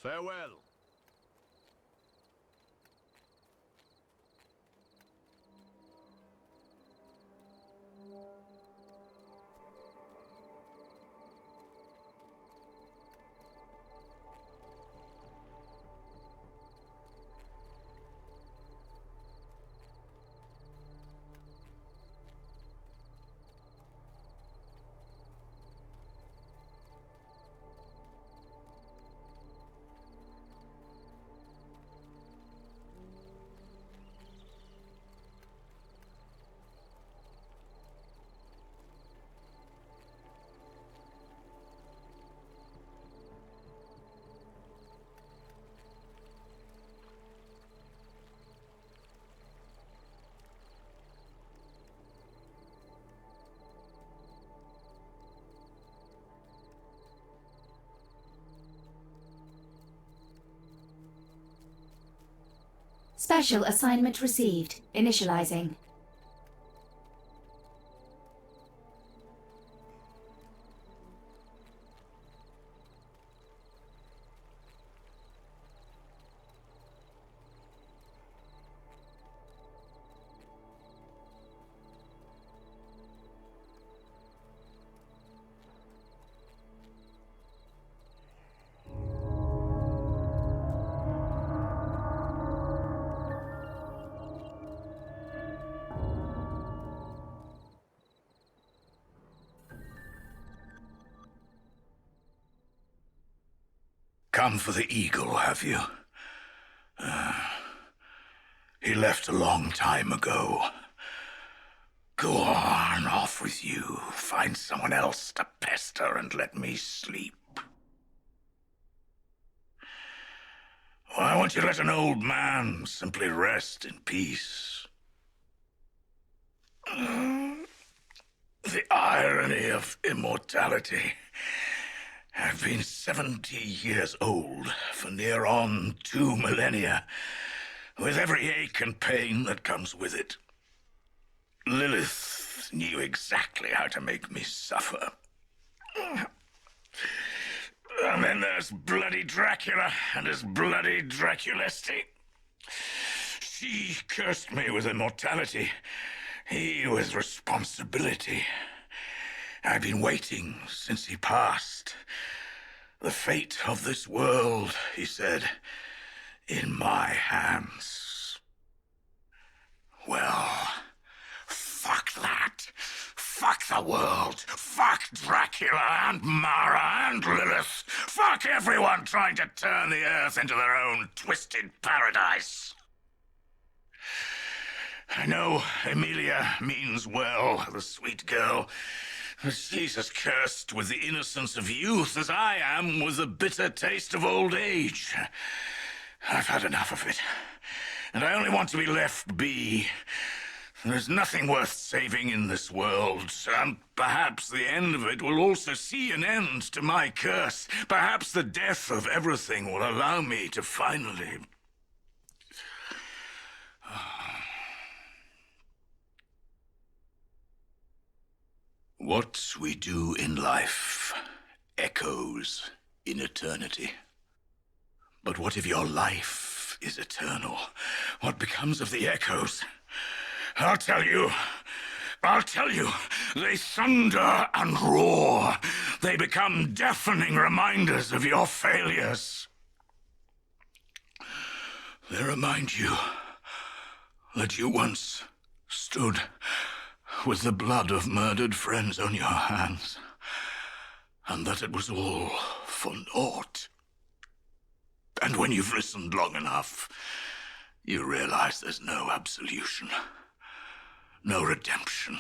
Farewell. Special assignment received. Initializing. Come for the eagle, have you? He left a long time ago. Go on, off with you. Find someone else to pester and let me sleep. Why won't you let an old man simply rest in peace? The irony of immortality. I've been 70 years old for near on 2 millennia, with every ache and pain that comes with it. Lilith knew exactly how to make me suffer. And then there's bloody Dracula and his bloody Draculesti. She cursed me with immortality, he with responsibility. I've been waiting since he passed. The fate of this world, he said, in my hands. Well, fuck that. Fuck the world. Fuck Dracula and Mara and Lilith. Fuck everyone trying to turn the earth into their own twisted paradise. I know Emilia means well, the sweet girl. But she's as cursed with the innocence of youth as I am with the bitter taste of old age. I've had enough of it, and I only want to be left be. There's nothing worth saving in this world, and perhaps the end of it will also see an end to my curse. Perhaps the death of everything will allow me to finally... What we do in life echoes in eternity. But what if your life is eternal? What becomes of the echoes? I'll tell you. They thunder and roar. They become deafening reminders of your failures. They remind you that you once stood with the blood of murdered friends on your hands, and that it was all for naught. And when you've listened long enough, you realize there's no absolution, no redemption,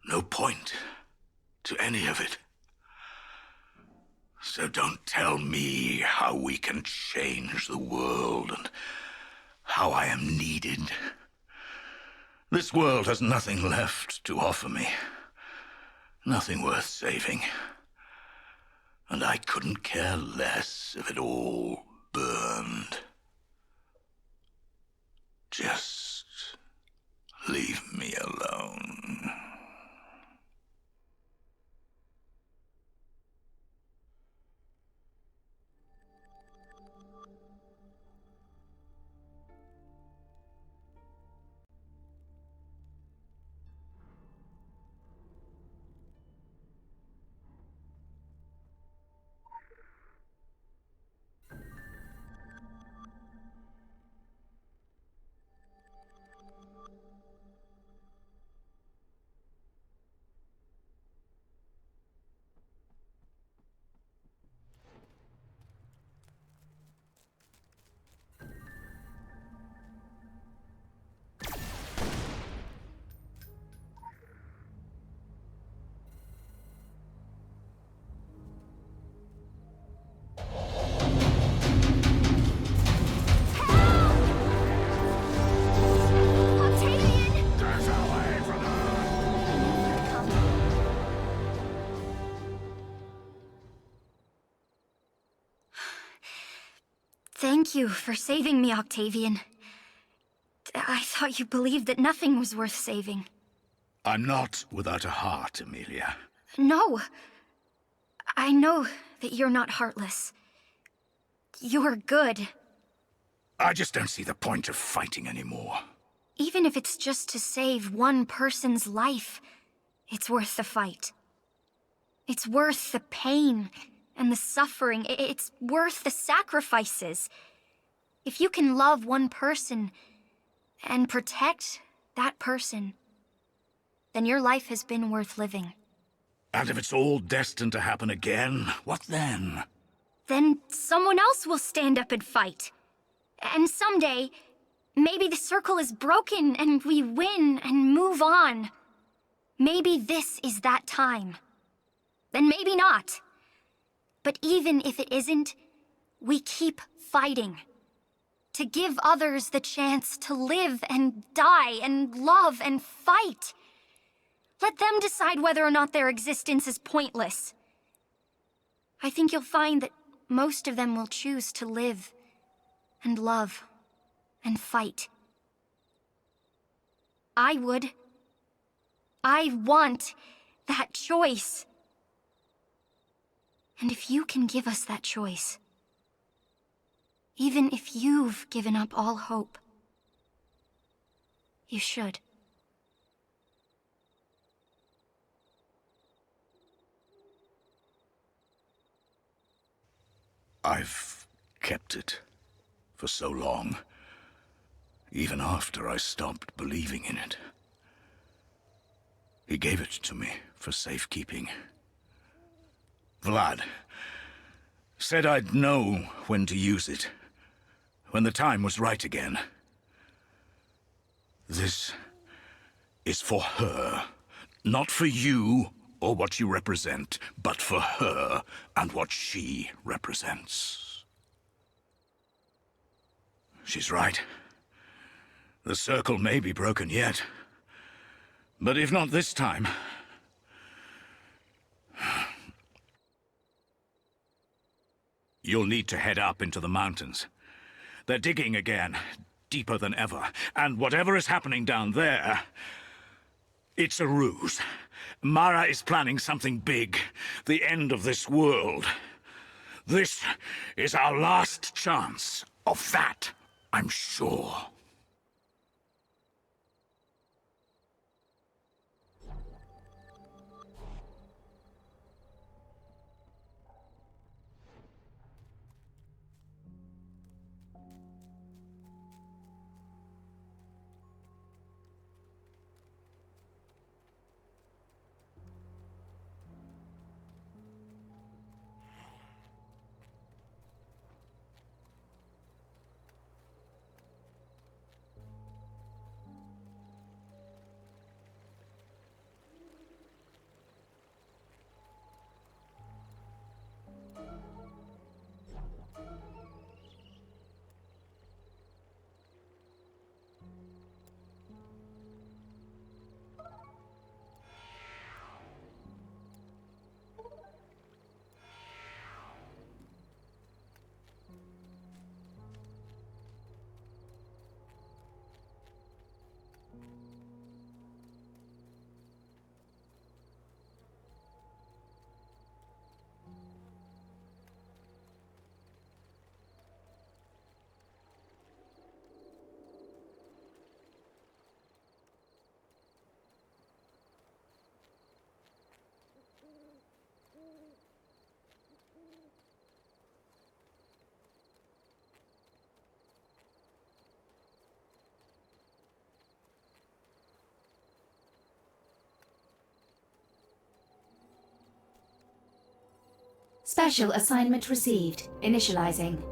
no point to any of it. So don't tell me how we can change the world and how I am needed. This world has nothing left to offer me, nothing worth saving. And I couldn't care less if it all burned. Just leave me alone. Thank you for saving me, Octavian. I thought you believed that nothing was worth saving. I'm not without a heart, Emilia. No. I know that you're not heartless. You're good. I just don't see the point of fighting anymore. Even if it's just to save one person's life, it's worth the fight. It's worth the pain and the suffering. It's worth the sacrifices. If you can love one person and protect that person, then your life has been worth living. And if it's all destined to happen again, what then? Then someone else will stand up and fight. And someday, maybe the circle is broken and we win and move on. Maybe this is that time. Then maybe not. But even if it isn't, we keep fighting. To give others the chance to live and die and love and fight. Let them decide whether or not their existence is pointless. I think you'll find that most of them will choose to live and love and fight. I would. I want that choice. And if you can give us that choice, even if you've given up all hope, you should. I've kept it for so long, even after I stopped believing in it. He gave it to me for safekeeping. Vlad said I'd know when to use it, when the time was right again. This is for her, not for you or what you represent, but for her and what she represents. She's right. The circle may be broken yet, but if not this time... You'll need to head up into the mountains. They're digging again, deeper than ever. And whatever is happening down there, it's a ruse. Mara is planning something big, the end of this world. This is our last chance of that, I'm sure. Special assignment received. Initializing.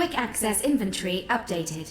Quick access inventory updated.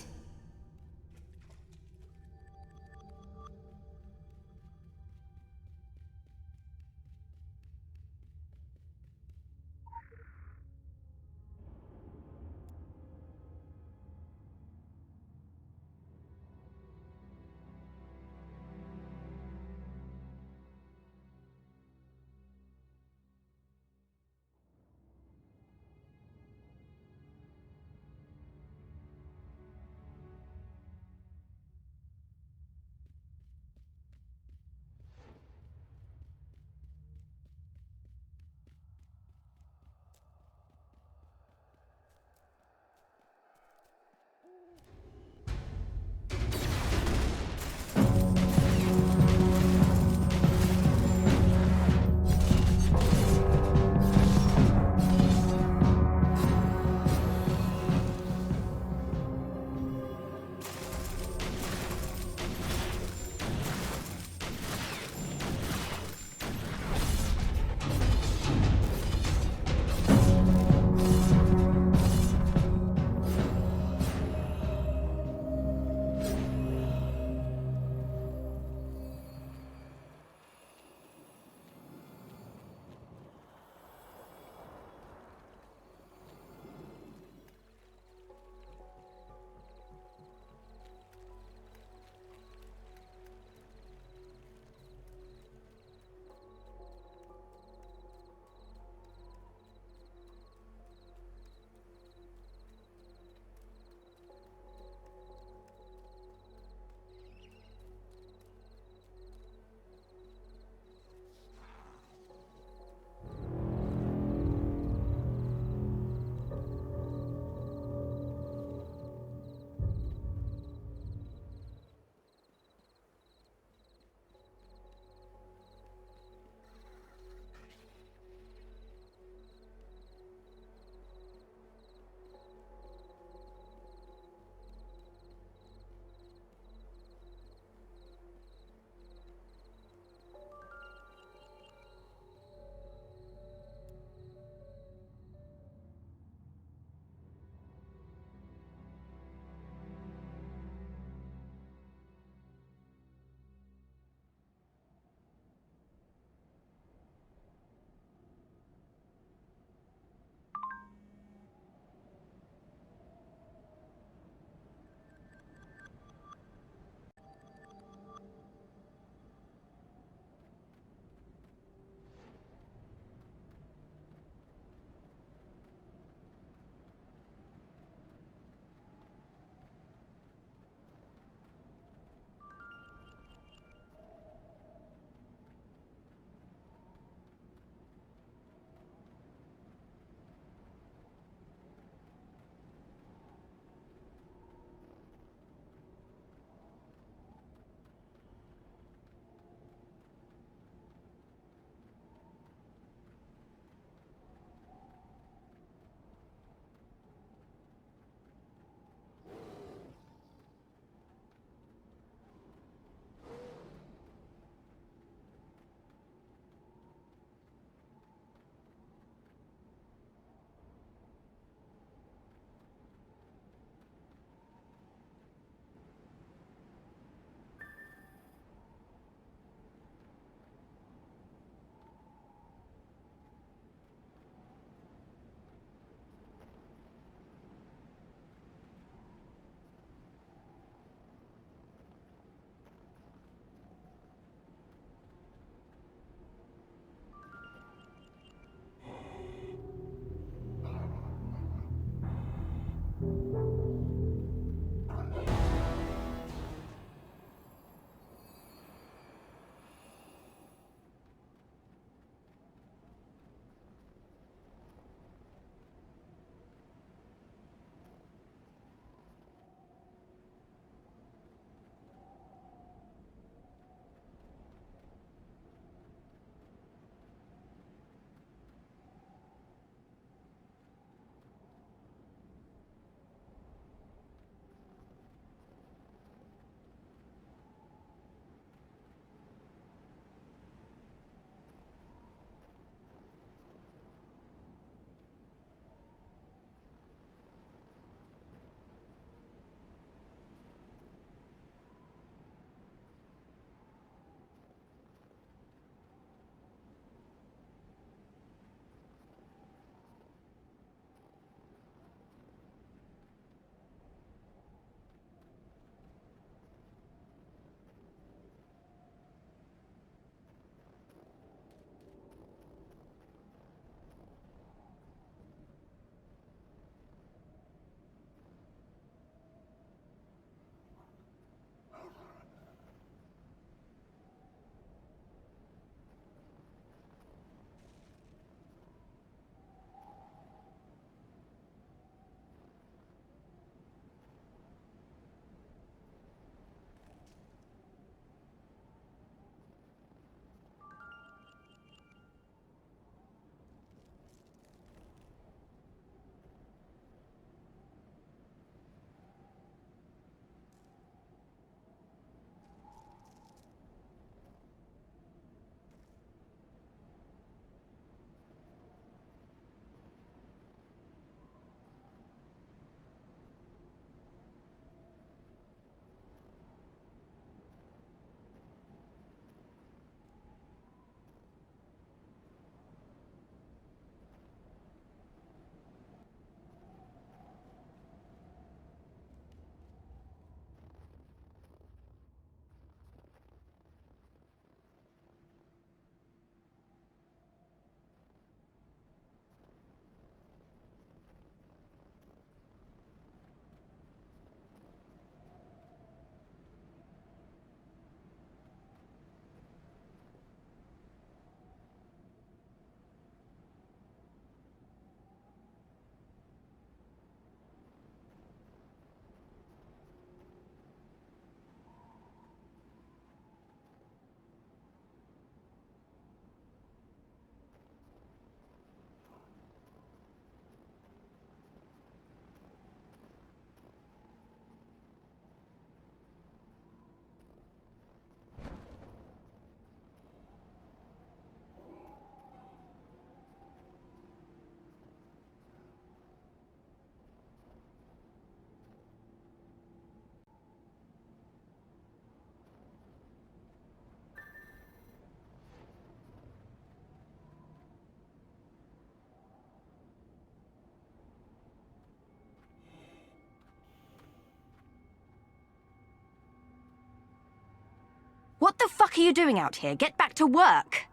the fuck are you doing out here? Get back to work!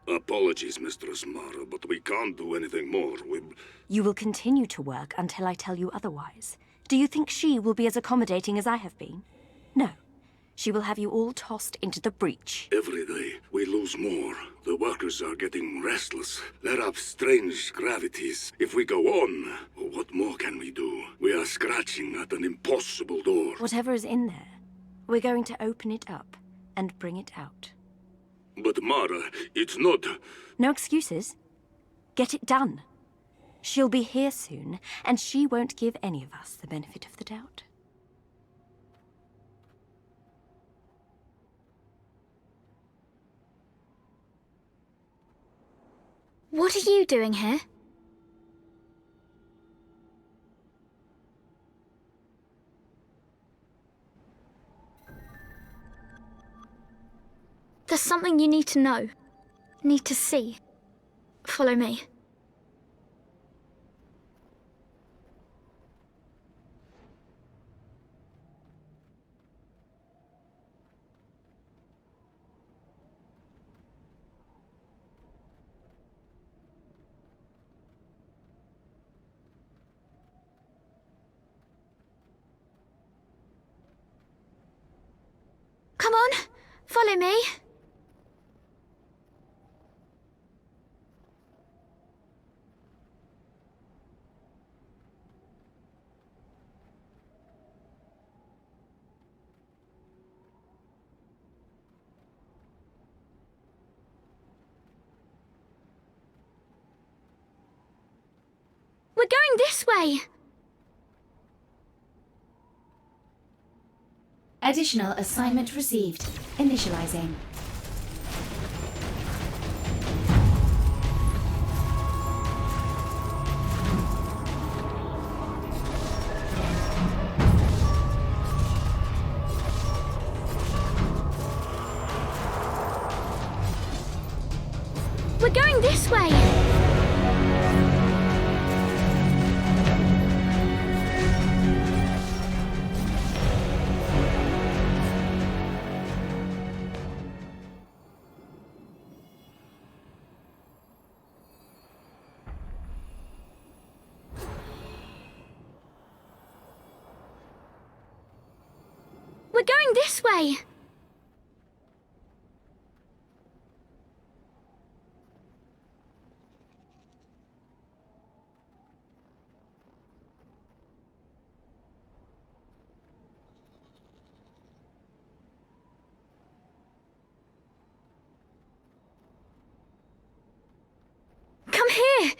Apologies, Mistress Mara, but we can't do anything more. You will continue to work until I tell you otherwise. Do you think she will be as accommodating as I have been? No. She will have you all tossed into the breach. Every day, we lose more. The workers are getting restless. There are strange gravities. If we go on, what more can we do? We are scratching at an impossible door. Whatever is in there, we're going to open it up and bring it out. But Mara, it's not... No excuses. Get it done. She'll be here soon, and she won't give any of us the benefit of the doubt. What are you doing here? There's something you need to know. Need to see. Follow me. Come on, follow me. We're going this way. Additional assignment received. Initializing. We're going this way. We're going this way. Come here.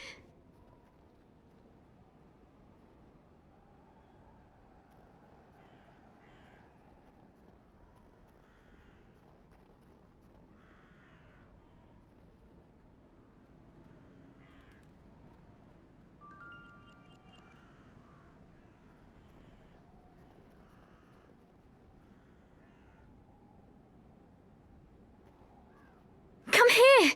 Come here.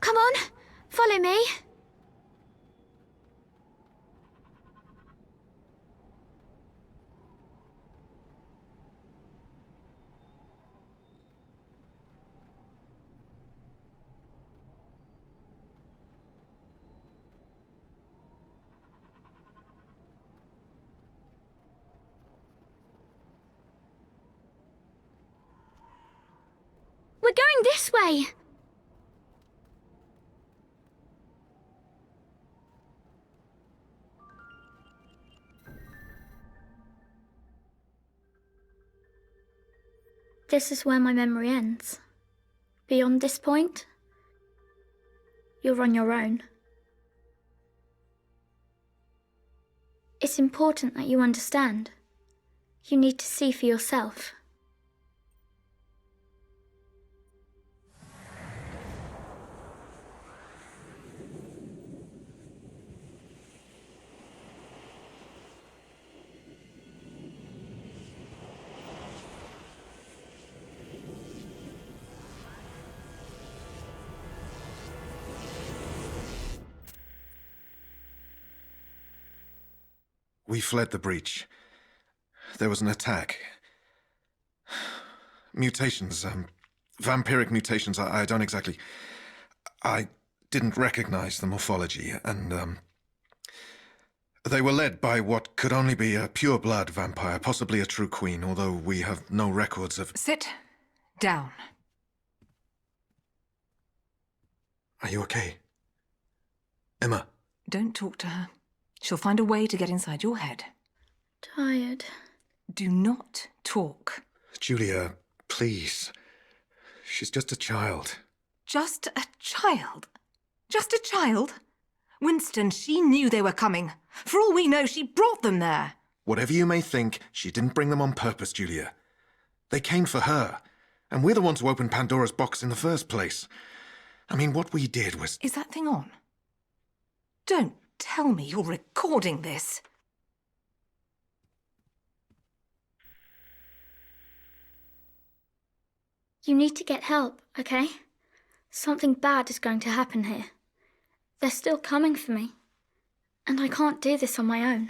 Come on, follow me. We're going this way. This is where my memory ends. Beyond this point, you're on your own. It's important that you understand. You need to see for yourself. We fled the breach. There was an attack. Mutations, vampiric mutations, I don't exactly... I didn't recognize the morphology, and, they were led by what could only be a pure-blood vampire, possibly a true queen, although we have no records of... Sit down. Are you okay? Emma? Don't talk to her. She'll find a way to get inside your head. Tired. Do not talk. Julia, please. She's just a child. Just a child? Just a child? Winston, she knew they were coming. For all we know, she brought them there. Whatever you may think, she didn't bring them on purpose, Julia. They came for her, and we're the ones who opened Pandora's box in the first place. I mean, what we did was... Is that thing on? Don't tell me you're recording this. You need to get help, okay? Something bad is going to happen here. They're still coming for me. And I can't do this on my own.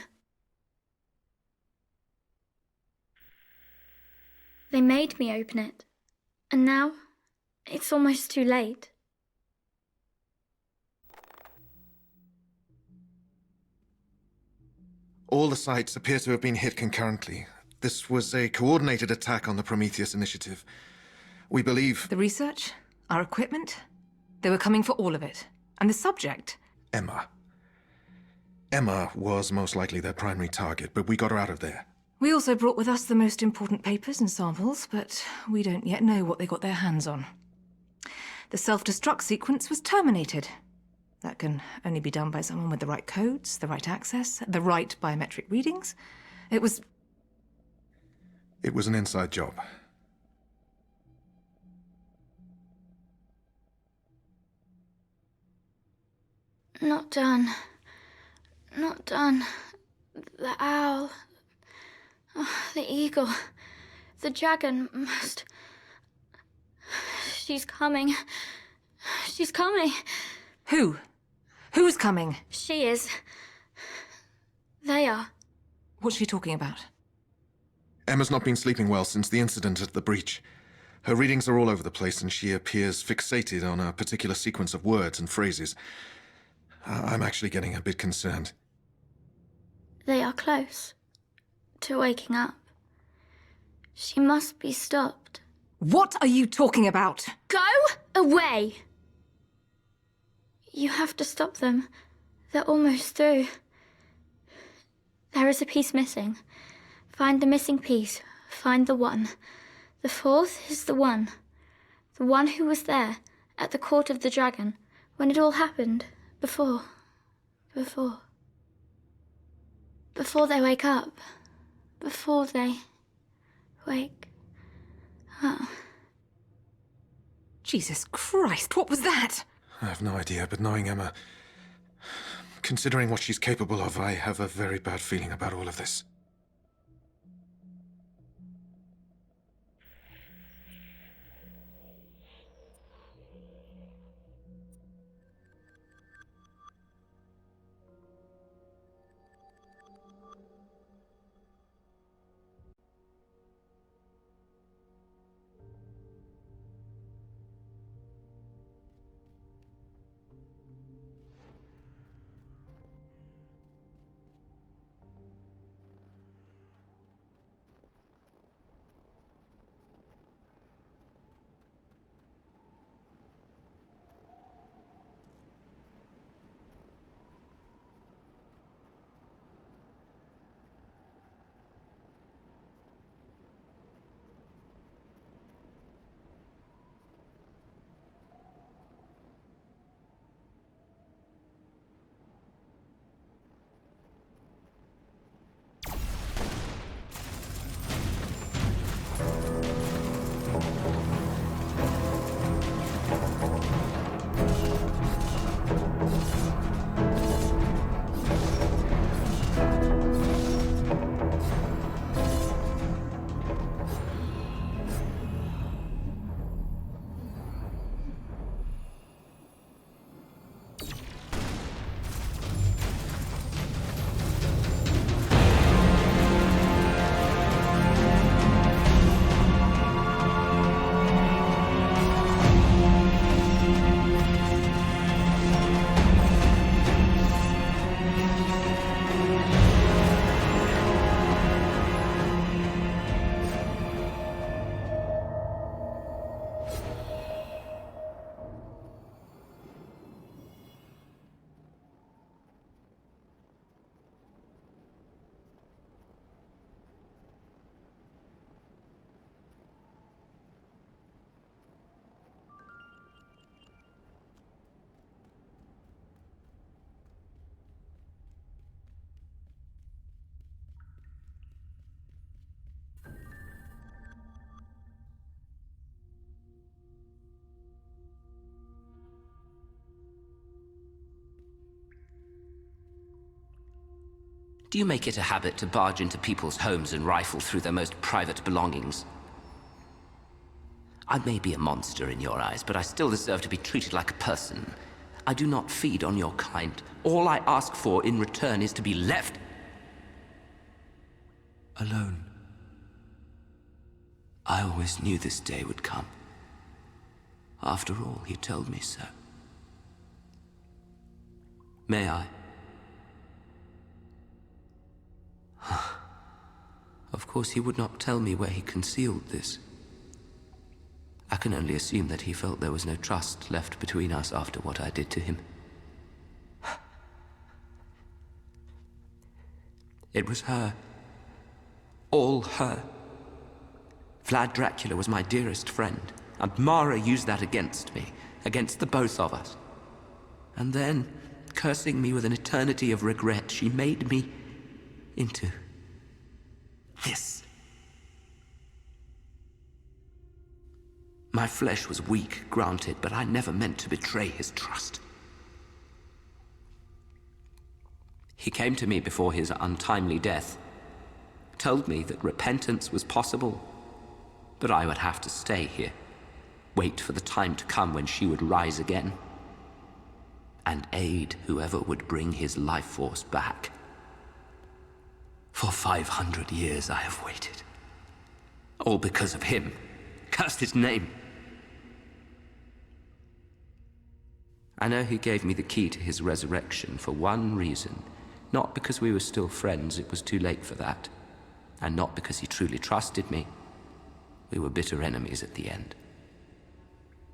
They made me open it. And now, it's almost too late. All the sites appear to have been hit concurrently. This was a coordinated attack on the Prometheus Initiative. We believe... The research? Our equipment? They were coming for all of it. And the subject? Emma. Emma was most likely their primary target, but we got her out of there. We also brought with us the most important papers and samples, but we don't yet know what they got their hands on. The self-destruct sequence was terminated. That can only be done by someone with the right codes, the right access, the right biometric readings. It was an inside job. Not done. Not done. The owl. Oh, the eagle. The dragon must... She's coming. She's coming. Who? Who's coming? She is. They are. What's she talking about? Emma's not been sleeping well since the incident at the breach. Her readings are all over the place, and she appears fixated on a particular sequence of words and phrases. I'm actually getting a bit concerned. They are close to waking up. She must be stopped. What are you talking about? Go away! You have to stop them. They're almost through. There is a piece missing. Find the missing piece. Find the one. The fourth is the one. The one who was there, at the court of the dragon, when it all happened. Before they wake up. Before they wake up. Jesus Christ, what was that? I have no idea, but knowing Emma... Considering what she's capable of, I have a very bad feeling about all of this. Do you make it a habit to barge into people's homes and rifle through their most private belongings? I may be a monster in your eyes, but I still deserve to be treated like a person. I do not feed on your kind. All I ask for in return is to be left alone. I always knew this day would come. After all, he told me so. May I? Of course, he would not tell me where he concealed this. I can only assume that he felt there was no trust left between us after what I did to him. It was her. All her. Vlad Dracula was my dearest friend, and Mara used that against me, against the both of us. And then, cursing me with an eternity of regret, she made me into this. My flesh was weak, granted, but I never meant to betray his trust. He came to me before his untimely death, told me that repentance was possible, but I would have to stay here, wait for the time to come when she would rise again, and aid whoever would bring his life force back. For 500 years I have waited, all because of him. Cursed his name. I know he gave me the key to his resurrection for one reason. Not because we were still friends, it was too late for that. And not because he truly trusted me. We were bitter enemies at the end.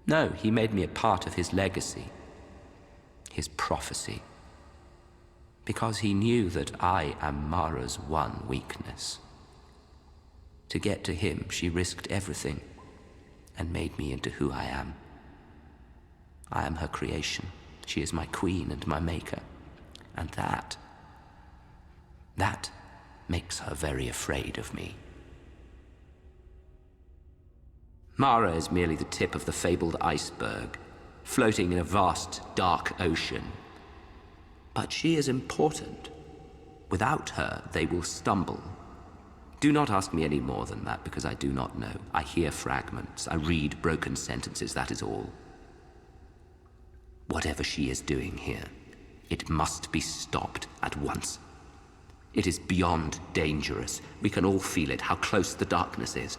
No, he made me a part of his legacy, his prophecy. Because he knew that I am Mara's one weakness. To get to him, she risked everything and made me into who I am. I am her creation. She is my queen and my maker. And that makes her very afraid of me. Mara is merely the tip of the fabled iceberg, floating in a vast, dark ocean. But she is important. Without her, they will stumble. Do not ask me any more than that, because I do not know. I hear fragments. I read broken sentences, that is all. Whatever she is doing here, it must be stopped at once. It is beyond dangerous. We can all feel it, how close the darkness is.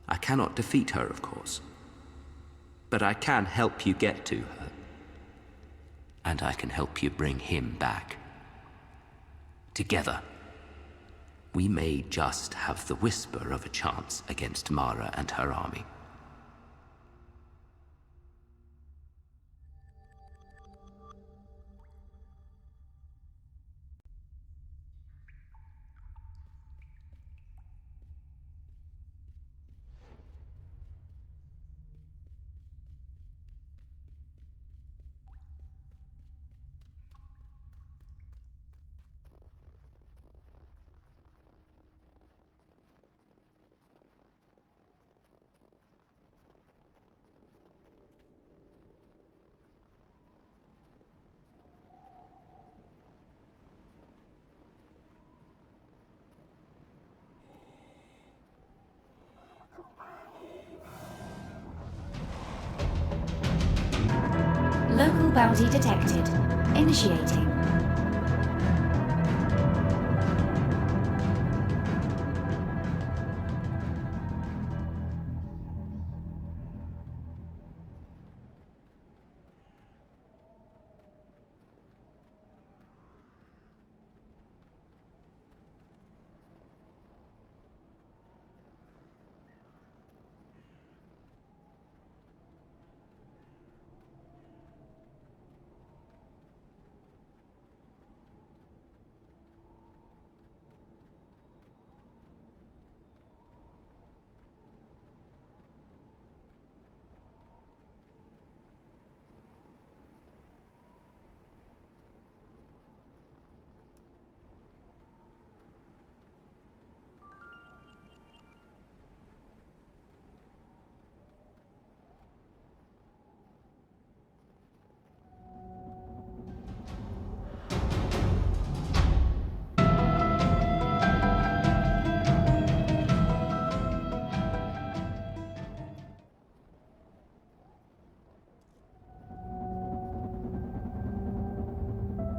I cannot defeat her, of course. But I can help you get to her. And I can help you bring him back. Together, we may just have the whisper of a chance against Mara and her army. Local bounty detected. Initiating.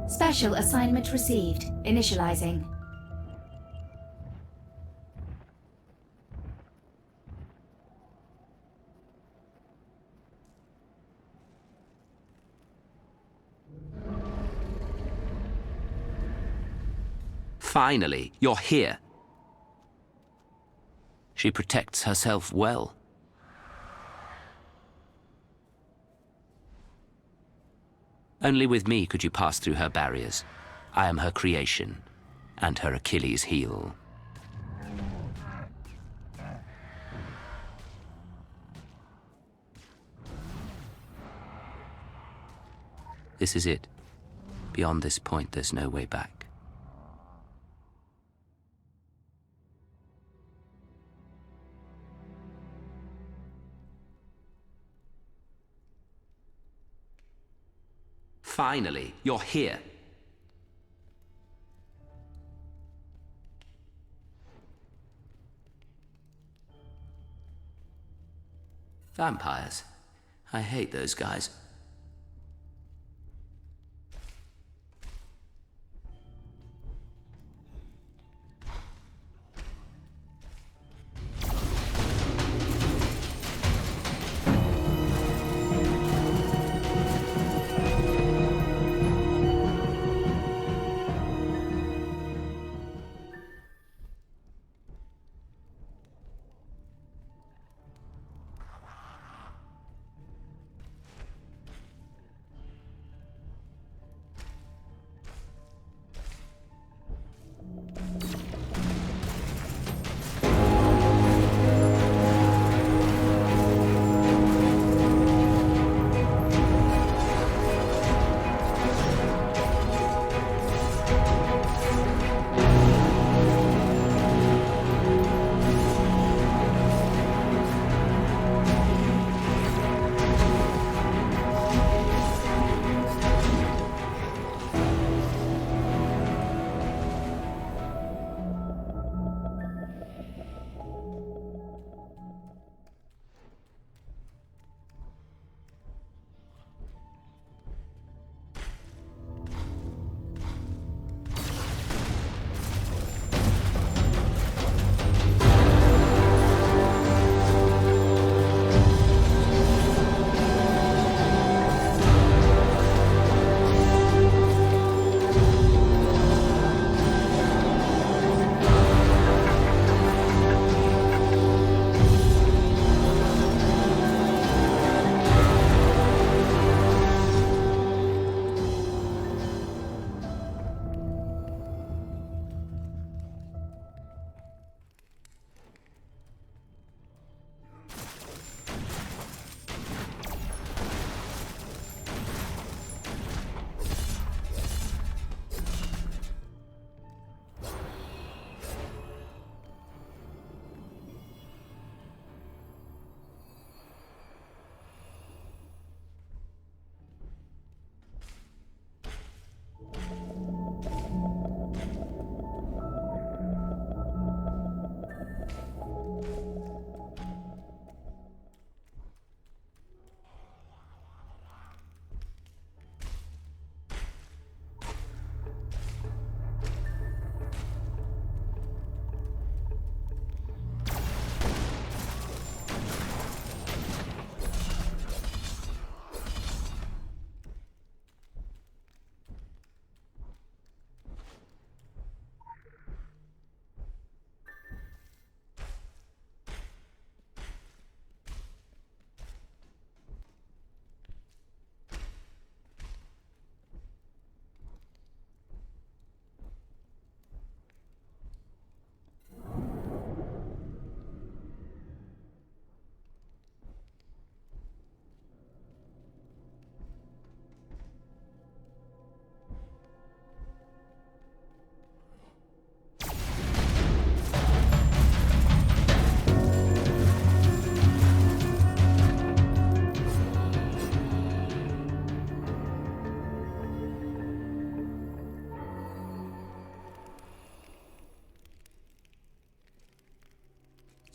Special assignment received. Initializing. Finally, you're here. She protects herself well. Only with me could you pass through her barriers. I am her creation, and her Achilles heel. This is it. Beyond this point, there's no way back. Finally, you're here. Vampires. I hate those guys.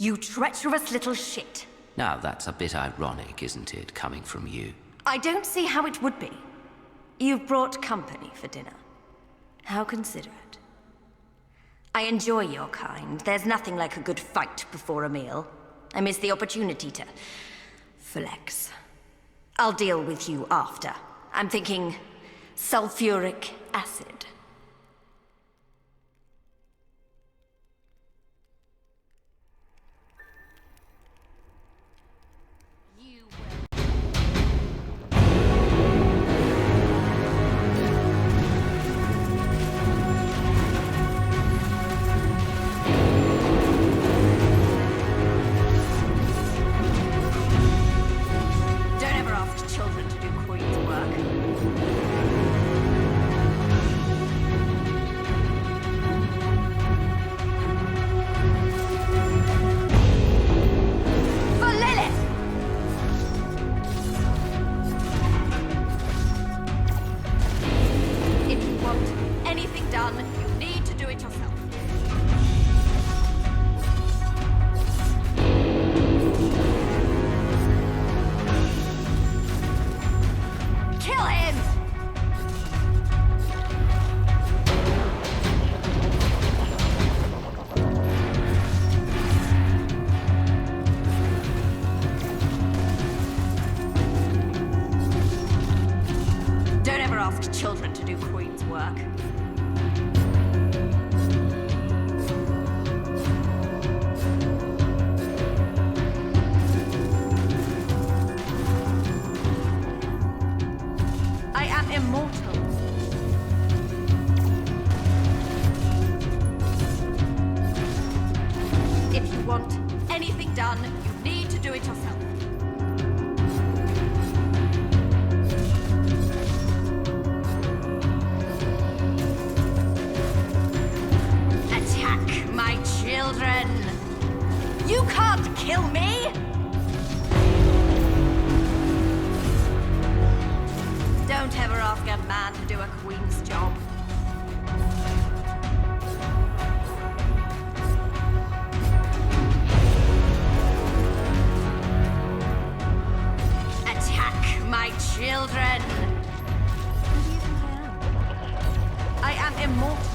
You treacherous little shit. Now that's a bit ironic, isn't it, coming from you? I don't see how it would be. You've brought company for dinner. How considerate. I enjoy your kind. There's nothing like a good fight before a meal. I miss the opportunity to flex. I'll deal with you after. I'm thinking sulfuric acid. Don't ever ask children to do Queen's work. For Lilith! If you want anything done, you need to do it yourself. Kill him! Don't ever ask children to do Queen's work. I am immortal. If you want anything done, you need to do it yourself. Attack my children! You can't kill me! Don't ever ask a man to do a queen's job. Attack my children! Who do you think I am? I am immortal.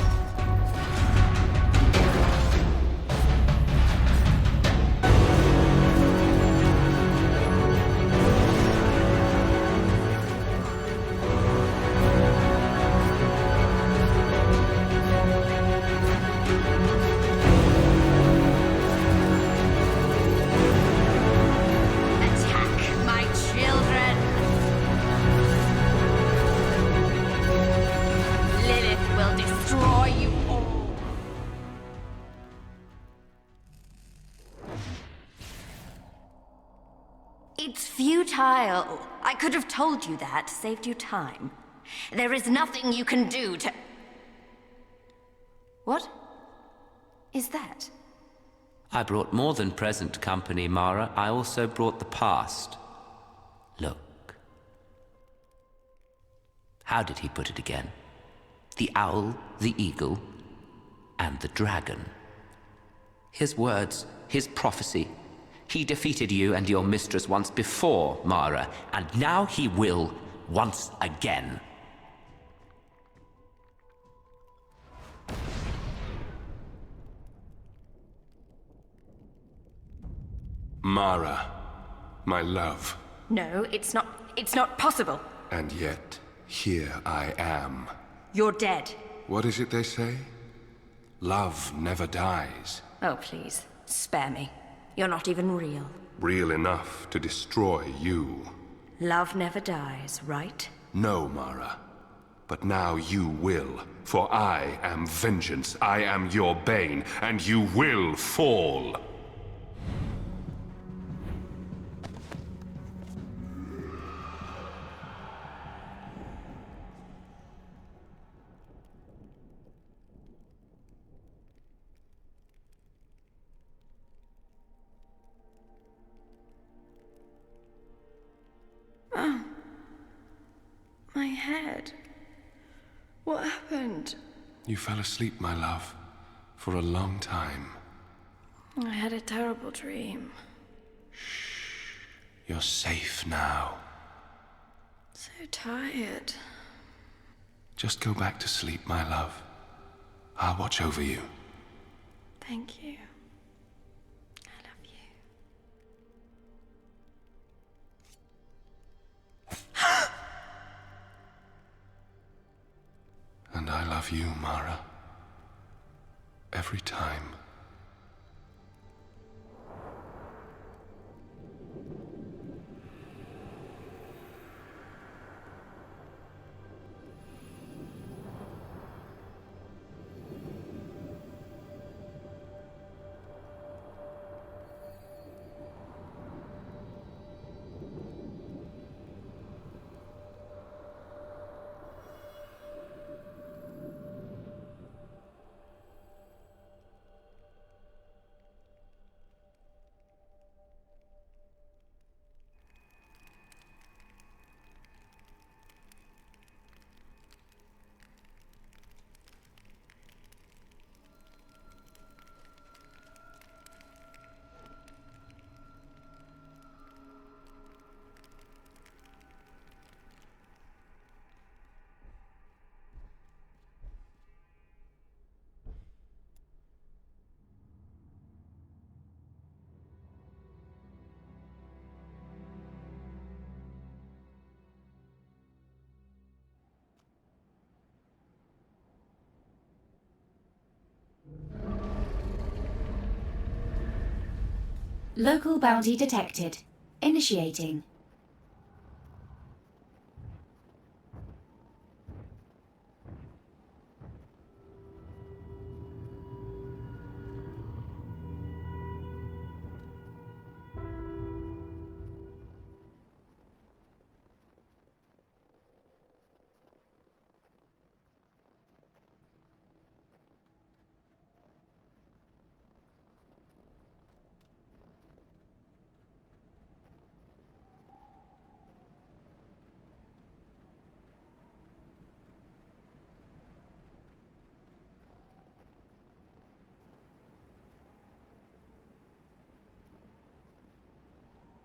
Attack my children! Lilith will destroy you all. It's futile. I could have told you that, saved you time. There is nothing you can do to... What is that? I brought more than present company, Mara. I also brought the past. Look. How did he put it again? The owl, the eagle, and the dragon. His words, his prophecy. He defeated you and your mistress once before, Mara, and now he will once again. Mara, my love. No, it's not possible. And yet, here I am. You're dead. What is it they say? Love never dies. Oh, please, spare me. You're not even real. Real enough to destroy you. Love never dies, right? No, Mara. But now you will. For I am vengeance. I am your bane, and you will fall. My head. What happened? You fell asleep, my love, for a long time. I had a terrible dream. You're safe now. So tired. Just go back to sleep, my love. I'll watch over you. Thank you. I love you. And I love you, Mara. Every time. Local bounty detected. Initiating.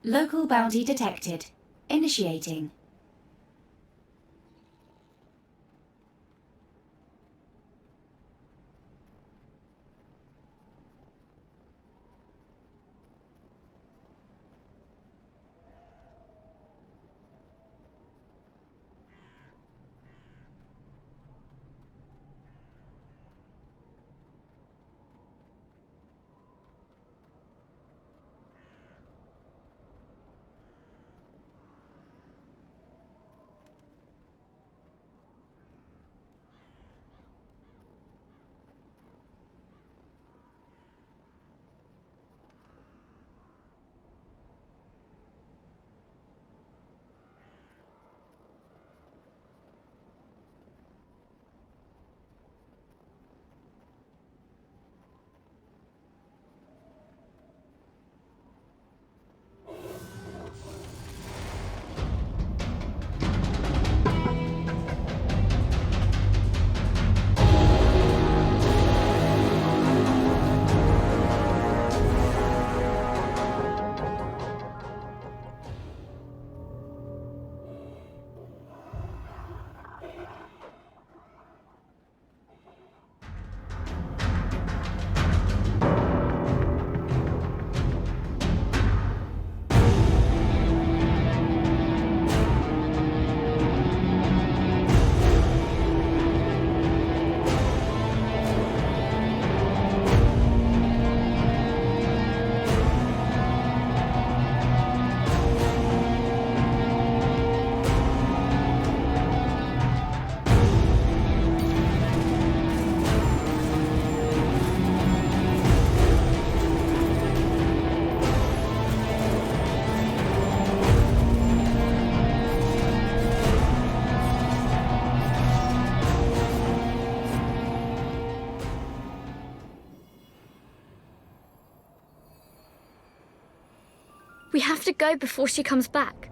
Local bounty detected. Initiating. We have to go before she comes back.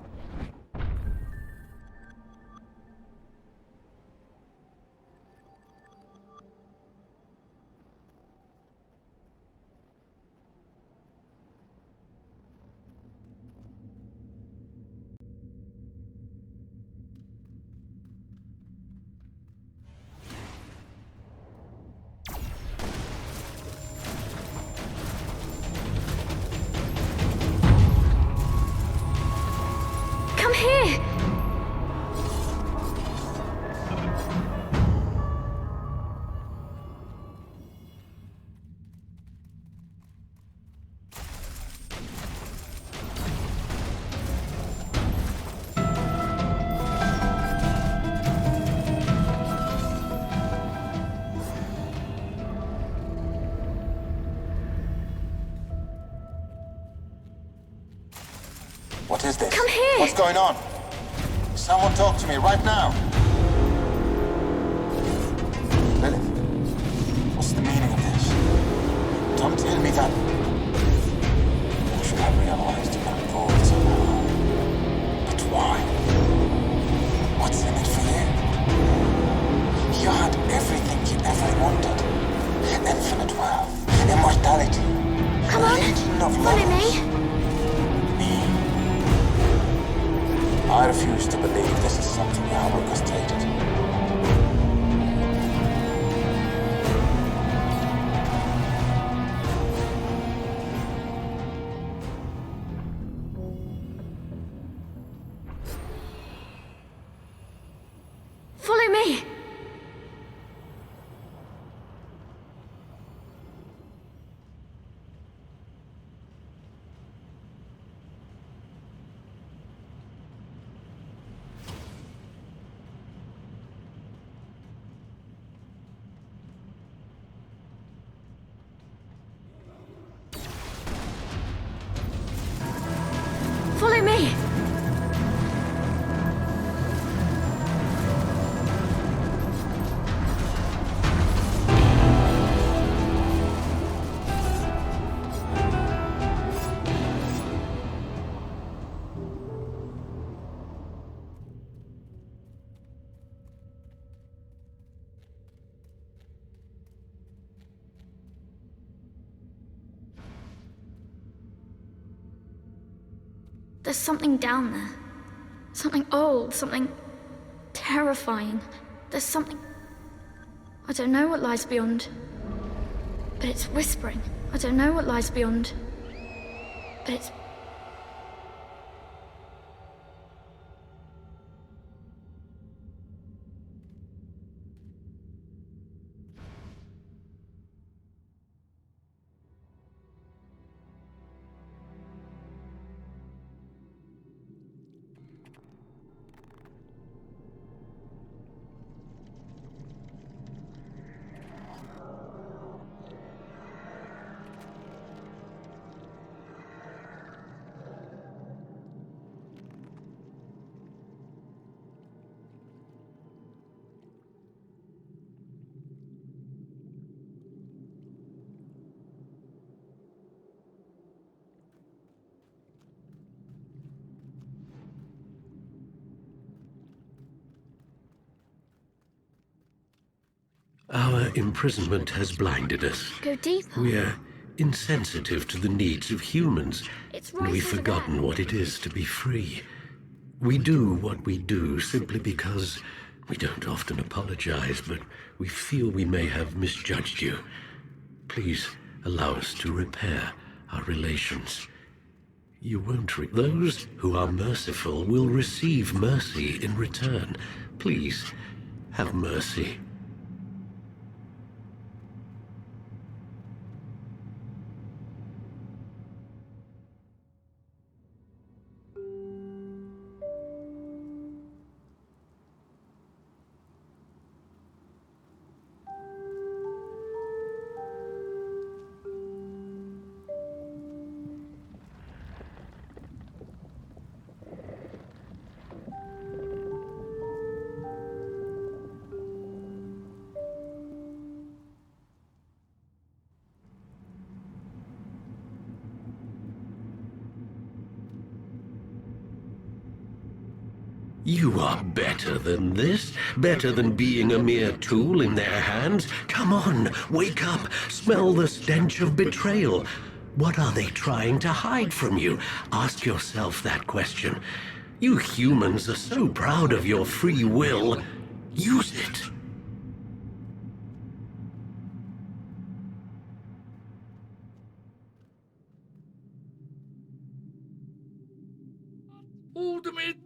What is this? Come here! What's going on? Someone talk to me right now! Lilith, what's the meaning of this? Don't tell me that... I should have realized you got involved somehow. But why? What's in it for you? You had everything you ever wanted. Infinite wealth, immortality, Come on, legion of follow lovers. me. Me? I refuse to believe this is something you have orchestrated. Follow me. Follow me. There's something down there. Something old, something terrifying. There's something... I don't know what lies beyond. But it's whispering. I don't know what lies beyond. But it's... Our imprisonment has blinded us. Go deeper. We're insensitive to the needs of humans, It's and right we've over forgotten there. what it is to be free. We do what we do simply because we don't often apologize, but we feel we may have misjudged you. Please allow us to repair our relations. You won't those who are merciful will receive mercy in return. Please, have mercy. You are better than this, better than being a mere tool in their hands. Come on, wake up, smell the stench of betrayal. What are they trying to hide from you? Ask yourself that question. You humans are so proud of your free will. Use it. Ultimate.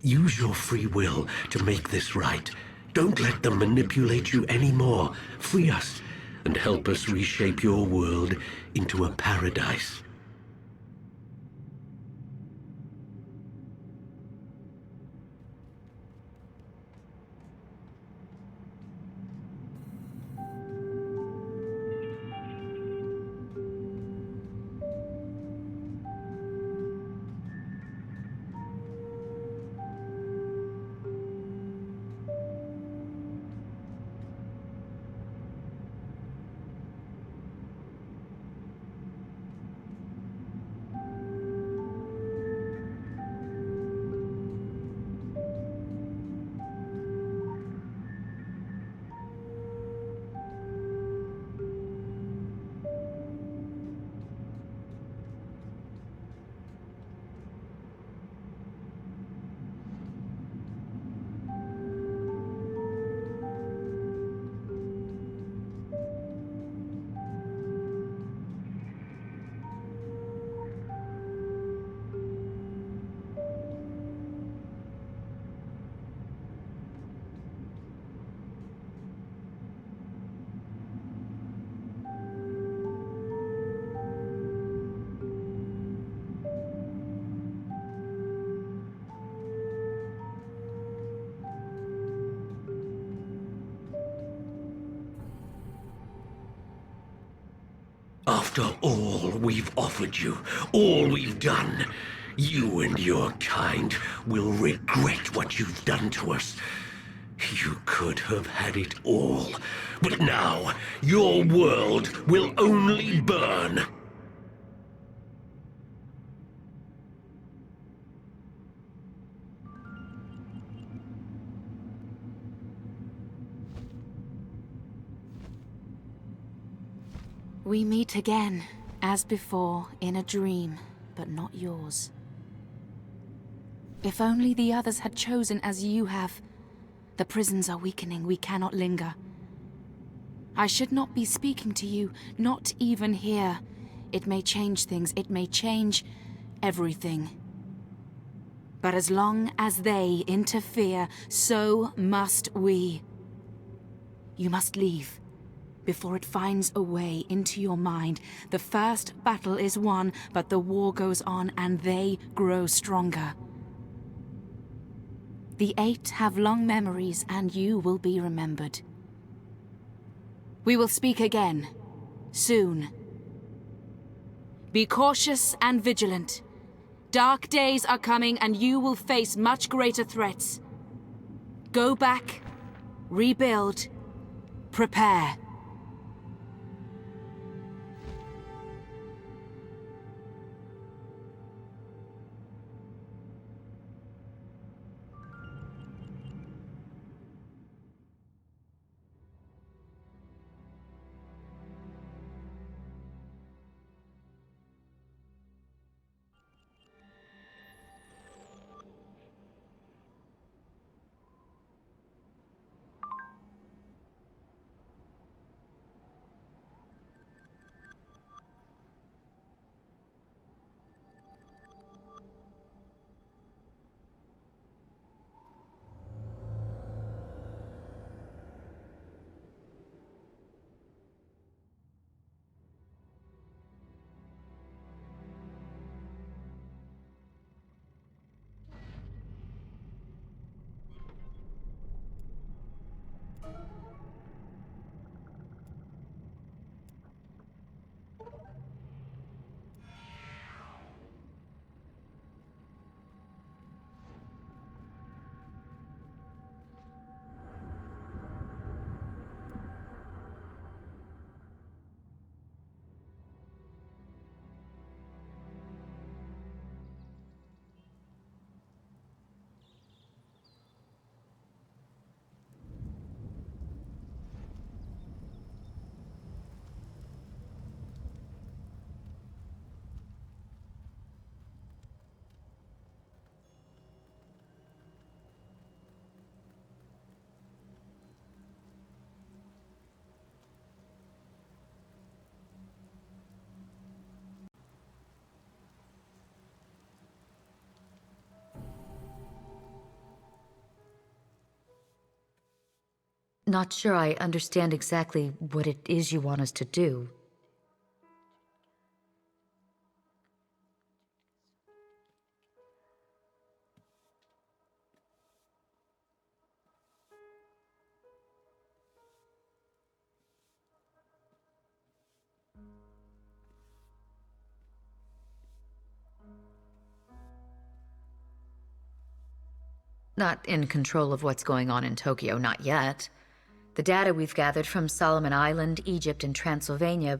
Use your free will to make this right. Don't let them manipulate you anymore. Free us and help us reshape your world into a paradise. After all we've offered you, all we've done, you and your kind will regret what you've done to us. You could have had it all, but now your world will only burn. We meet again, as before, in a dream, but not yours. If only the others had chosen as you have. The prisons are weakening, we cannot linger. I should not be speaking to you, not even here. It may change things, it may change everything. But as long as they interfere, so must we. You must leave. Before it finds a way into your mind. The first battle is won, but the war goes on and they grow stronger. The 8 have long memories and you will be remembered. We will speak again, soon. Be cautious and vigilant. Dark days are coming and you will face much greater threats. Go back, rebuild, prepare. not sure I understand exactly what it is you want us to do. Not in control of what's going on in Tokyo, not yet. The data we've gathered from Solomon Island, Egypt, and Transylvania,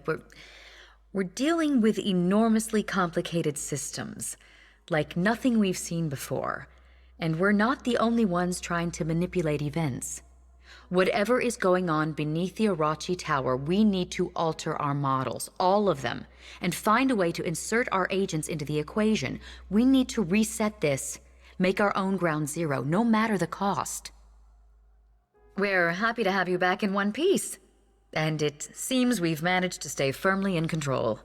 we're dealing with enormously complicated systems, like nothing we've seen before. And we're not the only ones trying to manipulate events. Whatever is going on beneath the Arachi Tower, we need to alter our models, all of them, and find a way to insert our agents into the equation. We need to reset this, make our own ground zero, no matter the cost. We're happy to have you back in one piece. And it seems we've managed to stay firmly in control.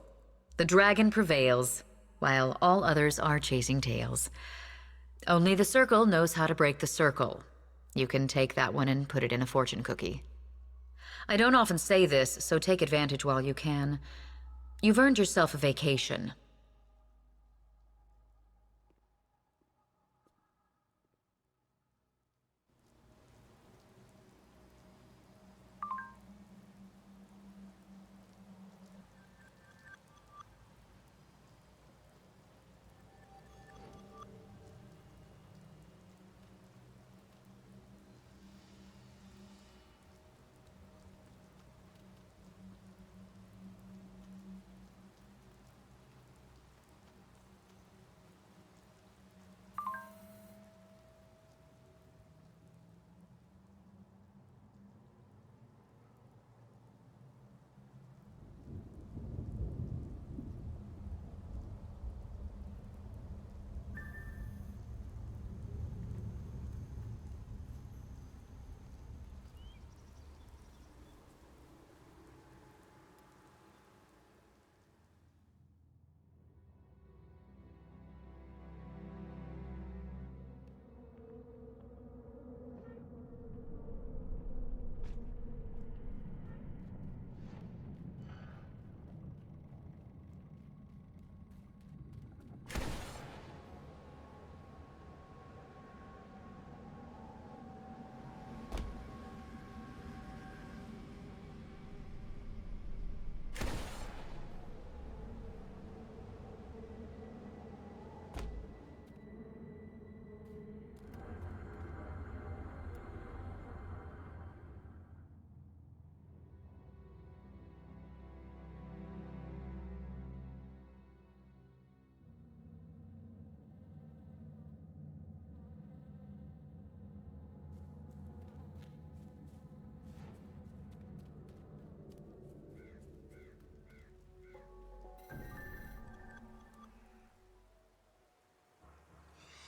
The dragon prevails, while all others are chasing tails. Only the circle knows how to break the circle. You can take that one and put it in a fortune cookie. I don't often say this, so take advantage while you can. You've earned yourself a vacation.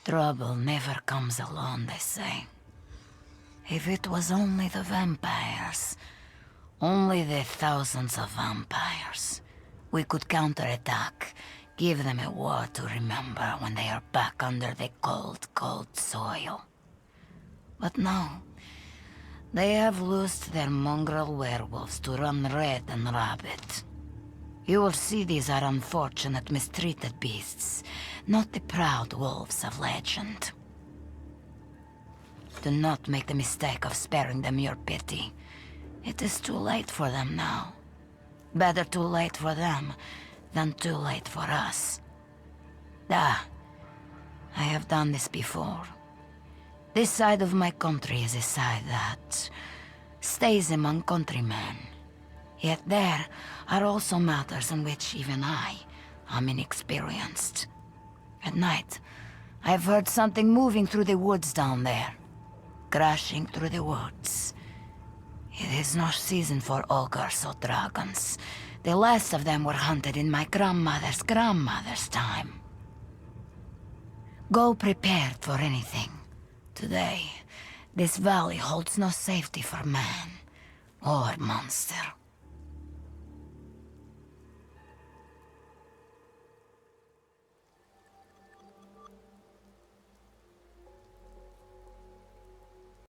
Trouble never comes alone, they say. If it was only the vampires, only the thousands of vampires, we could counterattack, give them a war to remember when they are back under the cold, cold soil. But no, they have loosed their mongrel werewolves to run red and rabid. You will see these are unfortunate, mistreated beasts, not the proud wolves of legend. Do not make the mistake of sparing them your pity. It is too late for them now. Better too late for them than too late for us. I have done this before. This side of my country is a side that stays among countrymen. Yet there are also matters in which even I am inexperienced. At night, I've heard something moving through the woods down there. Crashing through the woods. It is no season for ogres or dragons. The last of them were hunted in my grandmother's time. Go prepared for anything. Today, this valley holds no safety for man or monster.